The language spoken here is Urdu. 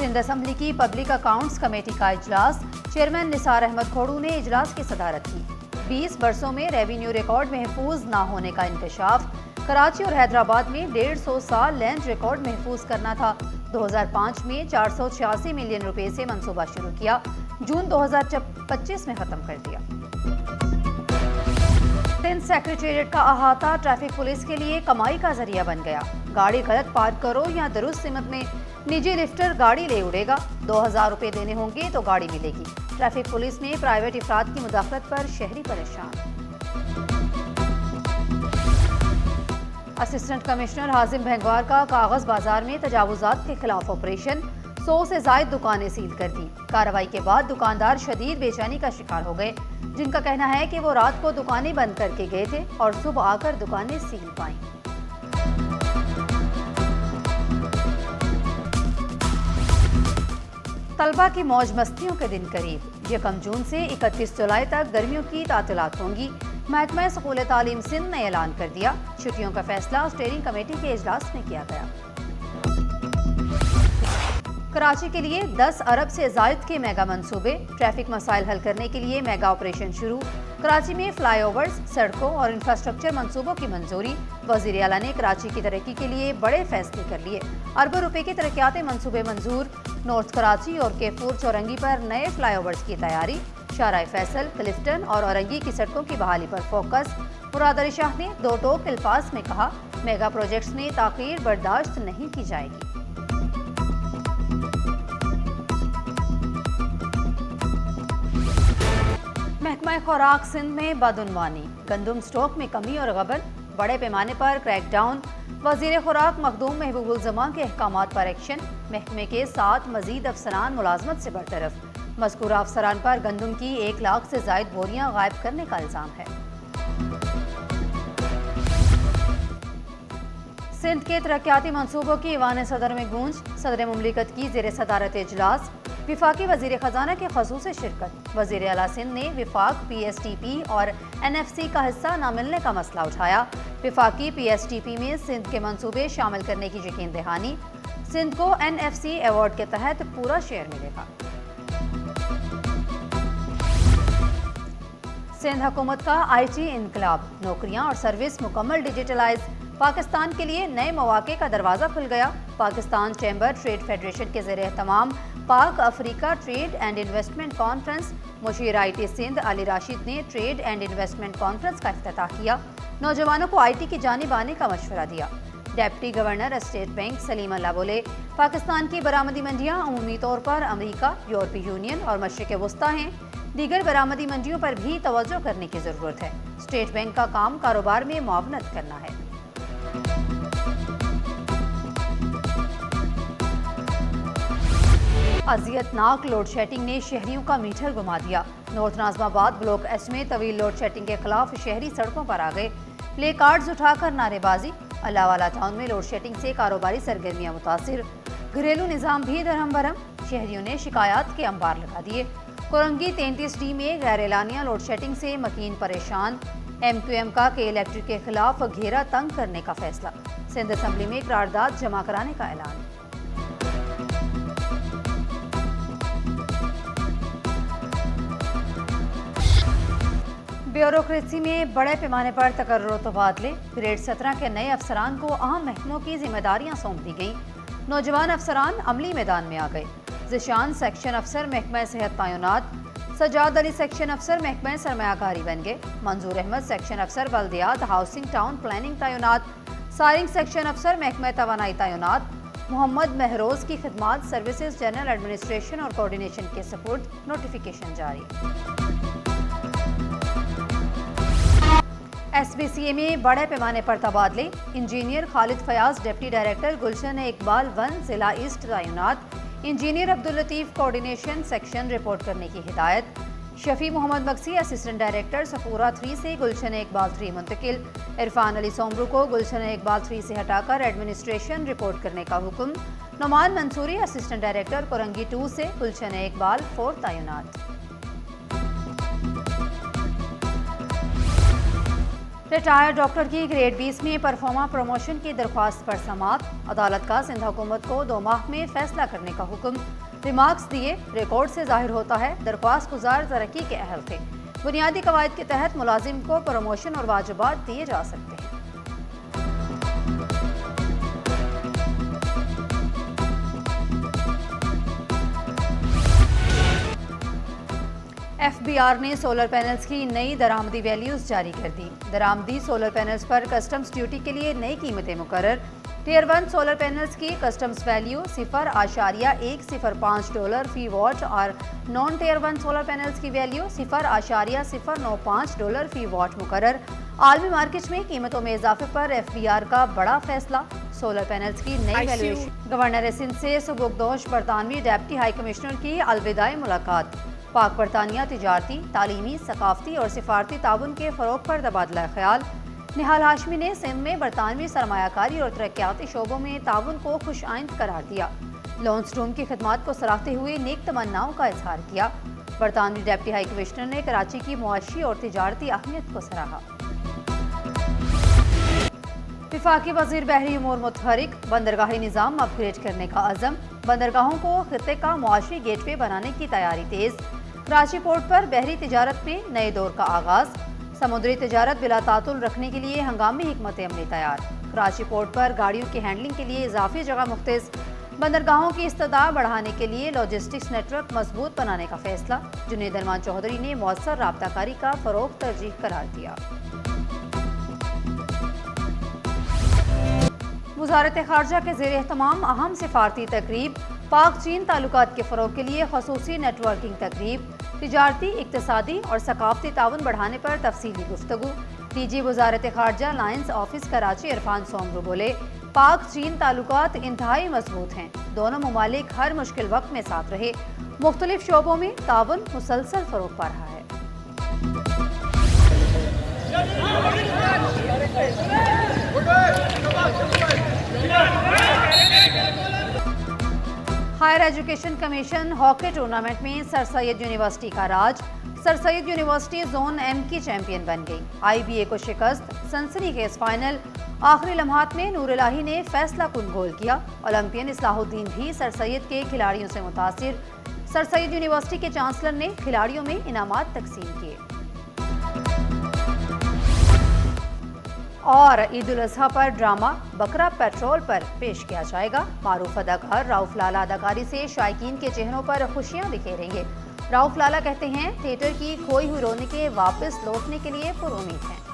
سندھ اسمبلی کی پبلک اکاؤنٹس کمیٹی کا اجلاس، چیئرمین نثار احمد کھوڑو نے اجلاس کی صدارت کی۔ 20 برسوں میں ریونیو ریکارڈ محفوظ نہ ہونے کا انکشاف، کراچی اور حیدرآباد میں 150 سال لینڈ ریکارڈ محفوظ کرنا تھا۔ 2005 میں 486 ملین روپے سے منصوبہ شروع کیا، جون 2025 میں ختم کر دیا۔ سندھ سیکریٹریٹ کا احاطہ ٹریفک پولیس کے لیے کمائی کا ذریعہ بن گیا۔ گاڑی غلط پارک کرو یا درست سمت میں نجی لفٹر گاڑی لے اڑے گا، 2000 روپے دینے ہوں گے تو گاڑی ملے گی۔ ٹریفک پولیس میں پرائیویٹ افراد کی مداخلت پر شہری پریشان۔ اسسٹنٹ کمشنر حازم بھنگوار کا کاغذ بازار میں تجاوزات کے خلاف آپریشن، 100 سے زائد دکانیں سیل کر دی۔ کارروائی کے بعد دکاندار شدید بے چینی کا شکار ہو گئے، جن کا کہنا ہے کہ وہ رات کو دکانیں بند کر کے گئے تھے اور صبح آ کر دکانیں سیل پائیں۔ طلبہ کی موج مستیوں کے دن قریب، 1 جون سے 31 جولائی تک گرمیوں کی تعطیلات ہوں گی۔ محکمہ اسکول تعلیم سندھ نے اعلان کر دیا، چھٹیوں کا فیصلہ اسٹیئرنگ کمیٹی کے اجلاس میں کیا گیا۔ کراچی کے لیے 10 ارب سے زائد کے میگا منصوبے، ٹریفک مسائل حل کرنے کے لیے میگا آپریشن شروع۔ کراچی میں فلائی اوورز، سڑکوں اور انفراسٹرکچر منصوبوں کی منظوری۔ وزیر اعلیٰ نے کراچی کی ترقی کے لیے بڑے فیصلے کر لیے، اربوں روپے کے ترقیاتی منصوبے منظور۔ نارتھ کراچی اور کیفور چورنگی پر نئے فلائی اوورز کی تیاری۔ شارع فیصل، کلفٹن اور اورنگی کی سڑکوں کی بحالی پر فوکس۔ مراد علی شاہ نے 2 ٹوک الفاظ میں کہا، میگا پروجیکٹس میں تاخیر برداشت نہیں کی جائے گی۔ محکمہ خوراک سندھ میں بدعنوانی، گندم سٹاک میں کمی اور غبن، بڑے پیمانے پر کریک ڈاؤن۔ وزیر خوراک مخدوم محبوب الزمان کے احکامات پر ایکشن، محکمے کے 7 مزید افسران ملازمت سے برطرف۔ مذکورہ افسران پر گندم کی 1 لاکھ سے زائد بوریاں غائب کرنے کا الزام ہے۔ سندھ کے ترقیاتی منصوبوں کی ایوان صدر میں گونج، صدر مملکت کی زیر صدارت اجلاس۔ وفاقی وزیر خزانہ کی خصوصی شرکت۔ وزیر اعلیٰ سندھ نے وفاق پی ایس ٹی پی اور این ایف سی کا حصہ نہ ملنے کا مسئلہ اٹھایا۔ وفاقی پی ایس ٹی پی میں سندھ کے منصوبے شامل کرنے کی یقین دہانی۔ سندھ کو این ایف سی ایوارڈ کے تحت پورا شیئر ملے گا۔ سندھ حکومت کا آئی ٹی انقلاب، نوکریاں اور سروس مکمل ڈیجیٹلائز۔ پاکستان کے لیے نئے مواقع کا دروازہ کھل گیا۔ پاکستان چیمبر ٹریڈ فیڈریشن کے زیر اہتمام پاک افریقہ ٹریڈ اینڈ انویسٹمنٹ کانفرنس، مشیر آئی ٹی سندھ علی راشد نے ٹریڈ اینڈ انویسٹمنٹ کانفرنس کا افتتاح کیا، نوجوانوں کو آئی ٹی کی جانب آنے کا مشورہ دیا۔ ڈپٹی گورنر اسٹیٹ بینک سلیم اللہ بولے، پاکستان کی برآمدی منڈیاں عمومی طور پر امریکہ، یورپی یونین اور مشرق وسطیٰ ہیں، دیگر برآمدی منڈیوں پر بھی توجہ کرنے کی ضرورت ہے۔ اسٹیٹ بینک کا کام کاروبار میں معاونت کرنا ہے۔ اذیت ناک لوڈ شیڈنگ نے شہریوں کا میٹر گما دیا۔ نارتھ ناظم آباد بلاک ایس میں طویل لوڈ شیڈنگ کے خلاف شہری سڑکوں پر آ گئے، پلے کارڈز اٹھا کر نعرے بازی۔ اللہ والا ٹاؤن میں لوڈ شیڈنگ سے کاروباری سرگرمیاں متاثر، گھریلو نظام بھی درہم برہم، شہریوں نے شکایات کے انبار لگا دیے۔ کورنگی 33 ڈی میں غیر اعلانیہ لوڈ شیڈنگ سے مکین پریشان، ایم کیو ایم کا کے الیکٹرک کے خلاف گھیرا تنگ کرنے کا فیصلہ، سندھ اسمبلی میں قرارداد جمع کرانے کا اعلان۔ بیوروکریسی میں بڑے پیمانے پر تقرر و تبادلے، گریڈ 17 کے نئے افسران کو اہم محکموں کی ذمہ داریاں سونپ دی گئیں، نوجوان افسران عملی میدان میں آ گئے۔ ذیشان سیکشن افسر محکمہ صحت تعینات، سجاد علی سیکشن افسر محکمہ سرمایہ کاری بن گئے، منظور احمد سیکشن افسر بلدیات ہاؤسنگ ٹاؤن پلاننگ تعینات، سائرنگ سیکشن افسر محکمہ توانائی تعینات، محمد مہروز کی خدمات سروسز جنرل ایڈمنسٹریشن اور کوارڈینیشن کے سپرد، نوٹیفیکیشن جاری۔ ایس بی سی اے میں بڑے پیمانے پر تبادلے، انجینئر خالد فیاض ڈپٹی ڈائریکٹر، گلشن اقبال 1 ضلع ایسٹ تعینات، engineer Abdul Latif coordination section report کرنے کی ہدایت، شفیع محمد مکسی اسسٹنٹ ڈائریکٹر سفورہ 3 سے گلشن اقبال 3 منتقل، عرفان علی سومرو کو گلشن اقبال 3 سے ہٹا کر ایڈمنسٹریشن رپورٹ کرنے کا حکم، نعمان منصوری اسسٹنٹ ڈائریکٹر کورنگی 2 سے گلشن اقبال 4 تعینات۔ ریٹائرڈ ڈاکٹر کی گریڈ 20 میں پرفارما پروموشن کی درخواست پر سماعت، عدالت کا سندھ حکومت کو 2 ماہ میں فیصلہ کرنے کا حکم، ریمارکس دیے، ریکارڈ سے ظاہر ہوتا ہے درخواست گزار ترقی کے اہل تھے، بنیادی قواعد کے تحت ملازم کو پروموشن اور واجبات دیے جا سکتے ہیں۔ ایف بی آر نے سولر پینلز کی نئی درآمدی ویلیوز جاری کر دی۔ درآمدی سولر پینلز پر کسٹمز ڈیوٹی کے لیے نئی قیمتیں مقرر۔ ٹیئر 1 سولر پینلز کی کسٹمز ویلیو $0.105 فی واٹ اور نان ٹیئر 1 سولر پینلز کی ویلیو $0.005 فی واٹ مقرر۔ عالمی مارکیٹ میں قیمتوں میں اضافے پر ایف بی آر کا بڑا فیصلہ، سولر پینلز کی نئی ویلیویشن۔ گورنر سندھ سے سبکدوش برطانوی ڈپٹی ہائی کمشنر کی الوداعی ملاقات، پاک برطانیہ تجارتی، تعلیمی، ثقافتی اور سفارتی تعاون کے فروغ پر تبادلہ خیال۔ نہال ہاشمی نے سندھ میں برطانوی سرمایہ کاری اور ترقیاتی شعبوں میں تعاون کو خوش آئند قرار دیا، لانس روم کی خدمات کو سراہتے ہوئے نیک تمناؤں کا اظہار کیا۔ برطانوی ڈپٹی ہائی کمشنر نے کراچی کی معاشی اور تجارتی اہمیت کو سراہا۔ وفاقی وزیر بحری امور متحرک، بندرگاہی نظام اپ گریڈ کرنے کا عزم، بندرگاہوں کو خطے کا معاشی گیٹ وے بنانے کی تیاری تیز۔ کراچی پورٹ پر بحری تجارت میں نئے دور کا آغاز، سمندری تجارت بلا تعطل رکھنے کے لیے ہنگامی حکمت عملی تیار۔ کراچی پورٹ پر گاڑیوں کی ہینڈلنگ کے لیے اضافی جگہ مختص، بندرگاہوں کی استطاعت بڑھانے کے لیے لاجسٹکس نیٹ ورک مضبوط بنانے کا فیصلہ۔ جنید ارمان چودھری نے مؤثر رابطہ کاری کا فروغ ترجیح قرار دیا۔ وزارت خارجہ کے زیر اہتمام اہم سفارتی تقریب، پاک چین تعلقات کے فروغ کے لیے خصوصی نیٹ ورکنگ تقریب، تجارتی، اقتصادی اور ثقافتی تعاون بڑھانے پر تفصیلی گفتگو۔ ڈی جی وزارت خارجہ لائنز آفس کراچی عرفان سومرو بولے، پاک چین تعلقات انتہائی مضبوط ہیں، دونوں ممالک ہر مشکل وقت میں ساتھ رہے، مختلف شعبوں میں تعاون مسلسل فروغ پا رہا ہے۔ Higher education commission hockey tournament میں سر سید یونیورسٹی کا راج، Sir Syed university zone M کی چیمپئن بن گئی، آئی بی اے کو شکست، سنسنی خیز فائنل، آخری لمحات میں نور الہی نے فیصلہ کن گول کیا، اولمپئن اصلاح الدین بھی سر سید کے کھلاڑیوں سے متاثر، سر سید یونیورسٹی کے چانسلر نے کھلاڑیوں میں انعامات تقسیم کیے۔ اور عید الاضحیٰ پر ڈرامہ بکرا پیٹرول پر پیش کیا جائے گا، معروف اداکار رؤف لالا اداکاری سے شائقین کے چہروں پر خوشیاں بکھیریں گے۔ رؤف لالا کہتے ہیں تھیٹر کی کھوئی ہوئی رونقیں واپس لوٹنے کے لیے پر امید ہیں۔